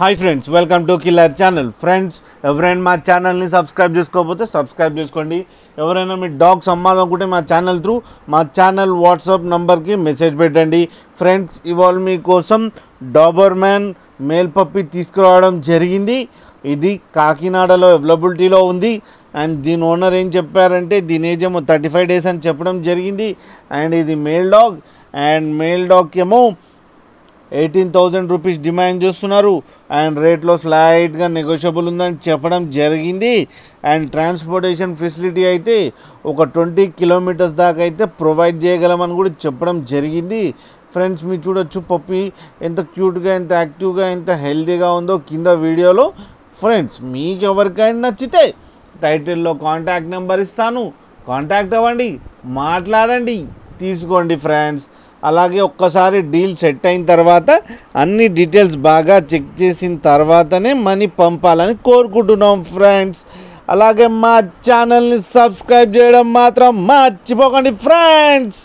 Hi friends, welcome to killer channel. Friends, ఎవరైనా మా ఛానల్ని సబ్స్క్రైబ్ చేసుకోకపోతే సబ్స్క్రైబ్ చేసుకోండి. ఎవరైనా మీ డాగ్స్ అమ్మాలనుకుంటే మా ఛానల్ త్రూ మా ఛానల్ వాట్సాప్ నంబర్కి మెసేజ్ పెట్టండి. ఫ్రెండ్స్, ఇవాళ మీకోసం డాబర్మ్యాన్ మేల్ పప్పి తీసుకురావడం జరిగింది. ఇది కాకినాడలో అవైలబిలిటీలో ఉంది. అండ్ దీని ఓనర్ ఏం చెప్పారంటే దీని ఏజ్ ఏమో 35 days అని చెప్పడం జరిగింది. అండ్ ఇది మేల్ డాగ్. అండ్ మేల్ డాగ్కి ఏమో 18,000 రూపీస్ డిమాండ్ చేస్తున్నారు. అండ్ రేట్లో స్లైట్గా నెగోషియబుల్ ఉందని చెప్పడం జరిగింది. అండ్ ట్రాన్స్పోర్టేషన్ ఫెసిలిటీ అయితే ఒక 20 kilometers దాకా అయితే ప్రొవైడ్ చేయగలమని కూడా చెప్పడం జరిగింది. ఫ్రెండ్స్, మీరు చూడొచ్చు పప్పి ఎంత క్యూట్గా, ఎంత యాక్టివ్గా, ఎంత హెల్తీగా ఉందో కింద వీడియోలో. ఫ్రెండ్స్, మీకు ఎవరికైనా నచ్చితే టైటిల్లో కాంటాక్ట్ నెంబర్ ఇస్తాను, కాంటాక్ట్ అవ్వండి, మాట్లాడండి, తీసుకోండి. ఫ్రెండ్స్, అలాగే ఒక్కసారి డీల్ సెట్ అయిన తర్వాత అన్ని డీటెయిల్స్ బాగా చెక్ చేసిన తర్వాతనే మనీ పంపాలని కోరుకుంటున్నాం. ఫ్రెండ్స్, అలాగే మా ఛానల్ని సబ్స్క్రైబ్ చేయడం మాత్రం మర్చిపోకండి. ఫ్రెండ్స్.